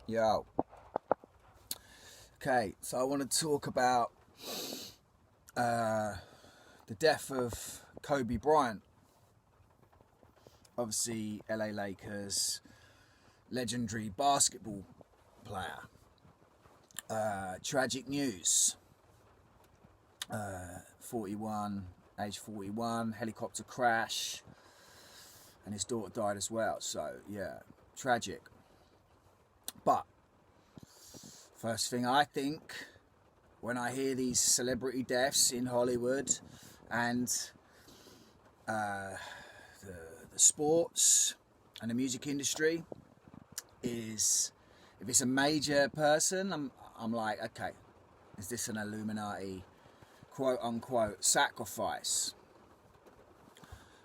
Yo. Okay, so I want to talk about the death of Kobe Bryant. Obviously, LA Lakers, legendary basketball player. Tragic news. 41, age 41, helicopter crash, and his daughter died as well. So, yeah, tragic. But first thing I think when I hear these celebrity deaths in Hollywood and the sports and the music industry is, if it's a major person, I'm like, okay, is this an Illuminati quote unquote sacrifice?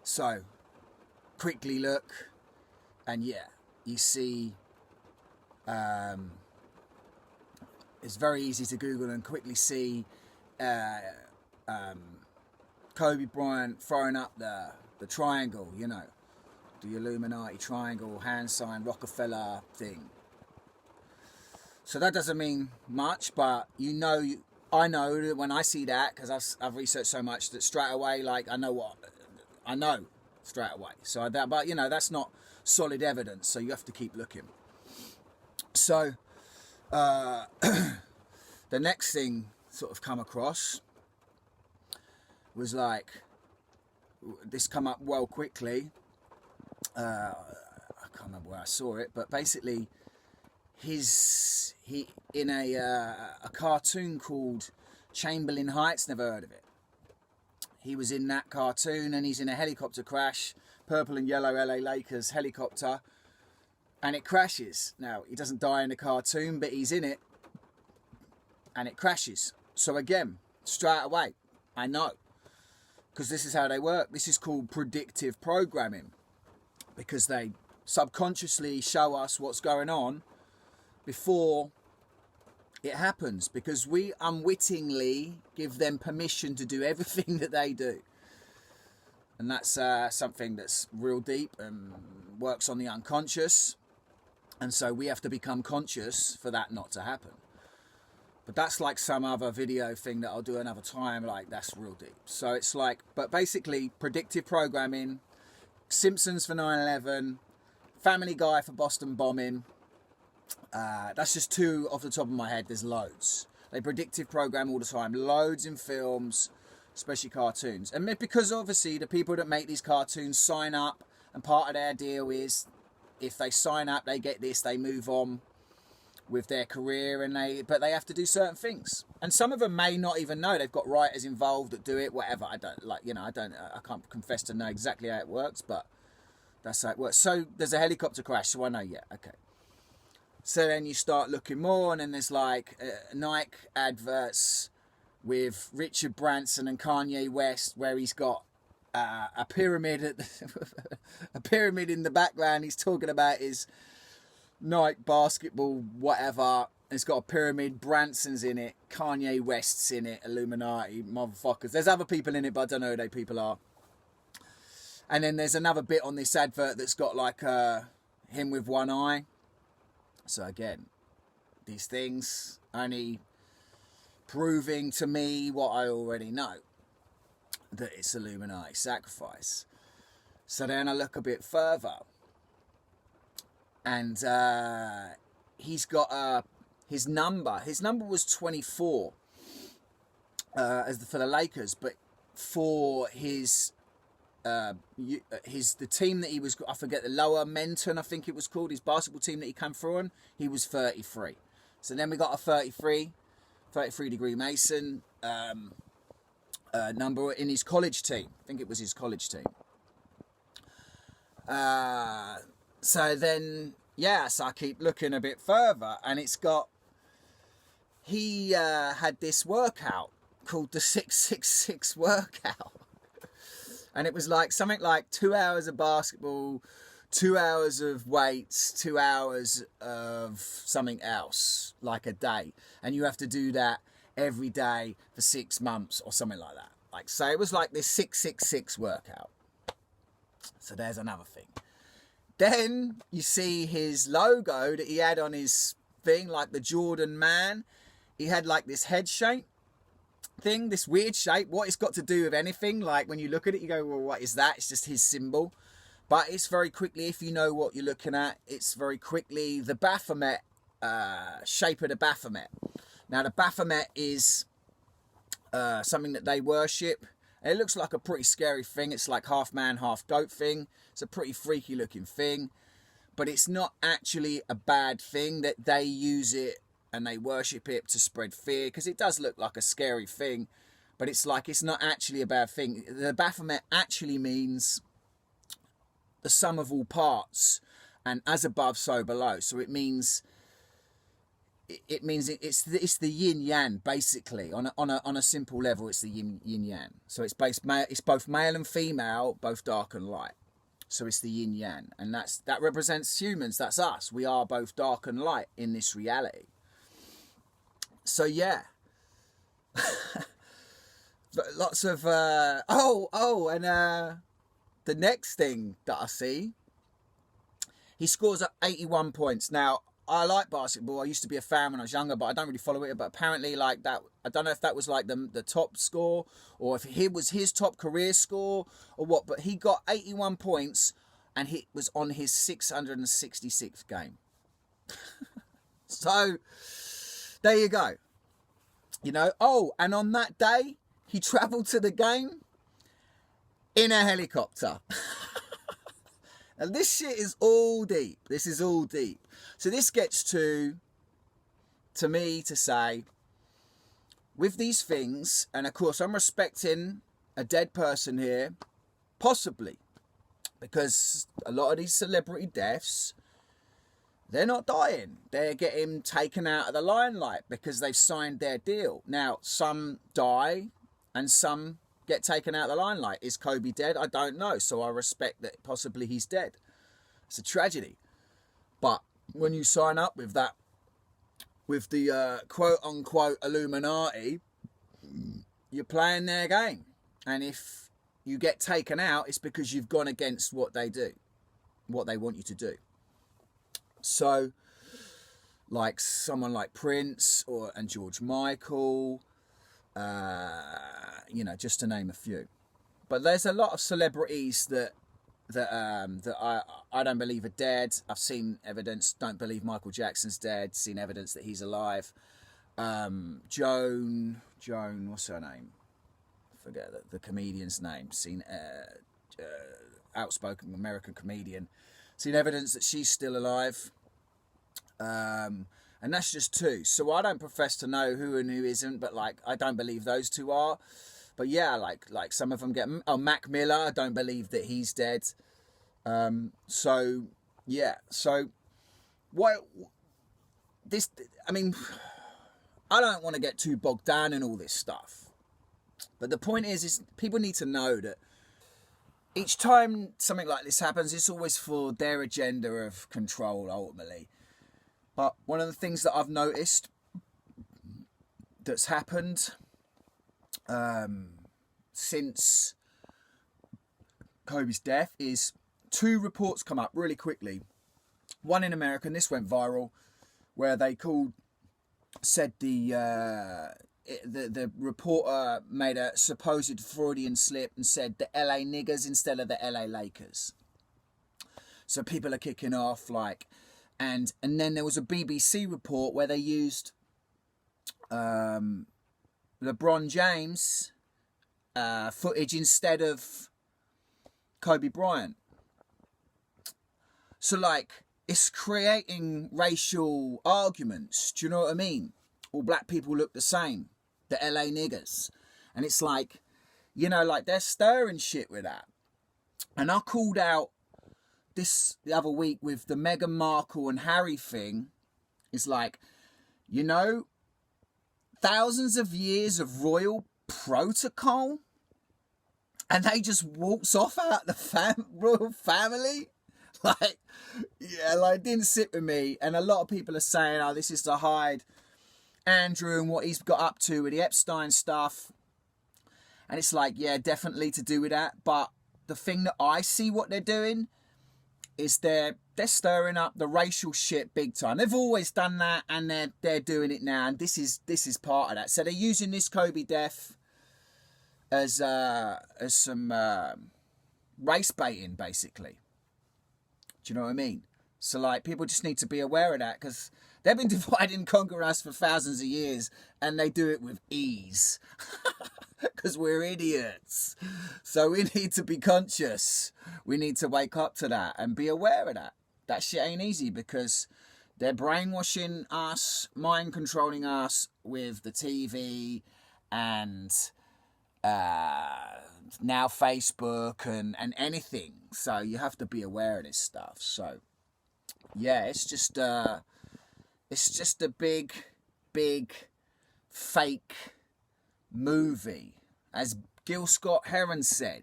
So quickly look, and yeah, you see it's very easy to Google and quickly see Kobe Bryant throwing up the triangle, you know, the Illuminati triangle, hand sign, Rockefeller thing. So that doesn't mean much, but I know that when I see that, because I've researched so much, that straight away, like, I know straight away. So that, but you know, that's not solid evidence, so you have to keep looking. So the next thing sort of come across was like, this come up well quickly. I can't remember where I saw it, but basically he in a cartoon called Chamberlain Heights, never heard of it. He was in that cartoon and he's in a helicopter crash, purple and yellow LA Lakers helicopter, and it crashes. Now, he doesn't die in the cartoon, but he's in it and it crashes. So again, straight away, I know, because this is how they work. This is called predictive programming, because they subconsciously show us what's going on before it happens, because we unwittingly give them permission to do everything that they do. And that's something that's real deep and works on the unconscious. And so we have to become conscious for that not to happen. But that's like some other video thing that I'll do another time. Like, that's real deep. So it's like, but basically predictive programming, Simpsons for 9/11, Family Guy for Boston bombing. That's just two off the top of my head. There's loads. They predictive program all the time. Loads in films, especially cartoons. And because obviously the people that make these cartoons sign up, and part of their deal is if they sign up, they get this, they move on with their career, but they have to do certain things. And some of them may not even know. They've got writers involved that do it, whatever. I can't confess to know exactly how it works, but that's how it works. So there's a helicopter crash, so I know, yeah, okay. So then you start looking more, and then there's like Nike adverts with Richard Branson and Kanye West, where he's got a pyramid a pyramid in the background. He's talking about his Nike basketball, whatever. It's got a pyramid. Branson's in it. Kanye West's in it. Illuminati motherfuckers. There's other people in it, but I don't know who they people are. And then there's another bit on this advert that's got like him with one eye. So again, these things only proving to me what I already know, that it's Illuminati sacrifice. So then I look a bit further, and he's got his number. His number was 24 for the Lakers, but for the team that he was, I forget, the Lower Menton, I think it was called, his basketball team that he came through on, he was 33. So then we got a 33 degree Mason number in his college team. I think it was his college team. So then, yeah, so I keep looking a bit further, and it's got, he had this workout called the 666 workout. And it was like something like 2 hours of basketball, 2 hours of weights, 2 hours of something else, like a day. And you have to do that every day for 6 months or something like that. Like, so it was like this 666 workout. So there's another thing. Then you see his logo that he had on his thing, like the Jordan man. He had like this head shape thing, this weird shape. What it's got to do with anything? Like when you look at it, you go, well, what is that? It's just his symbol. But it's very quickly, if you know what you're looking at, it's very quickly the Baphomet, shape of the Baphomet. Now the Baphomet is something that they worship. It looks like a pretty scary thing. It's like half man, half goat thing. It's a pretty freaky looking thing. But it's not actually a bad thing. That they use it and they worship it to spread fear, because it does look like a scary thing. But it's like, it's not actually a bad thing. The Baphomet actually means the sum of all parts, and as above, so below. So it means it's the yin yang, basically. On a simple level, it's the yin yang. So it's both male and female, both dark and light. So it's the yin yang, and that represents humans. That's us. We are both dark and light in this reality. So yeah. But lots of the next thing that I see, he scores at 81 points. Now, I like basketball. I used to be a fan when I was younger, but I don't really follow it. But apparently, like that, I don't know if that was like the top score, or if it was his top career score, or what. But he got 81 points, and he was on his 666th game. So, there you go. You know, and on that day, he travelled to the game in a helicopter. And this shit is all deep. This is all deep. So this gets to me to say, with these things, and of course I'm respecting a dead person here, possibly, because a lot of these celebrity deaths, they're not dying. They're getting taken out of the limelight because they've signed their deal. Now, some die and some get taken out of the limelight. Is Kobe dead? I don't know. So I respect that possibly he's dead. It's a tragedy. But when you sign up with that, with the quote-unquote Illuminati, you're playing their game. And if you get taken out, it's because you've gone against what they do, what they want you to do. So, like someone like Prince and George Michael, you know, just to name a few. But there's a lot of celebrities that I don't believe are dead. I've seen evidence. Don't believe Michael Jackson's dead. Seen evidence that he's alive. Joan, what's her name? I forget the comedian's name. Seen outspoken American comedian. Seen evidence that she's still alive. And that's just two. So I don't profess to know who and who isn't, but like I don't believe those two are. But yeah, like some of them get. Mac Miller, I don't believe that he's dead. So yeah. So what? This, I mean, I don't want to get too bogged down in all this stuff. But the point is people need to know that each time something like this happens, it's always for their agenda of control, ultimately. But one of the things that I've noticed that's happened since Kobe's death is two reports come up really quickly. One in America, and this went viral, where they said the reporter made a supposed Freudian slip and said the LA niggers instead of the LA Lakers. So people are kicking off like, and then there was a BBC report where they used LeBron James footage instead of Kobe Bryant. So like, it's creating racial arguments. Do you know what I mean? All black people look the same. The LA niggers. And it's like, you know, like they're stirring shit with that. And I called out this the other week with the Meghan Markle and Harry thing. Is like, you know, thousands of years of royal protocol, and they just walks off out the royal family. Like, yeah, like it didn't sit with me. And a lot of people are saying, oh, this is to hide Andrew and what he's got up to with the Epstein stuff. And it's like, yeah, definitely to do with that. But the thing that I see what they're doing is they're they're stirring up the racial shit big time. They've always done that, and they're doing it now, and this is part of that. So they're using this Kobe death as some race baiting, basically. Do you know what I mean? So like, people just need to be aware of that, because they've been dividing and conquering us for thousands of years, and they do it with ease. Because we're idiots. So we need to be conscious. We need to wake up to that and be aware of that. That shit ain't easy, because they're brainwashing us, mind controlling us with the TV and now Facebook and anything. So you have to be aware of this stuff. So yeah, it's just a big fake movie. As Gil Scott-Heron said,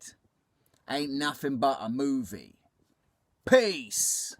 ain't nothing but a movie. Peace.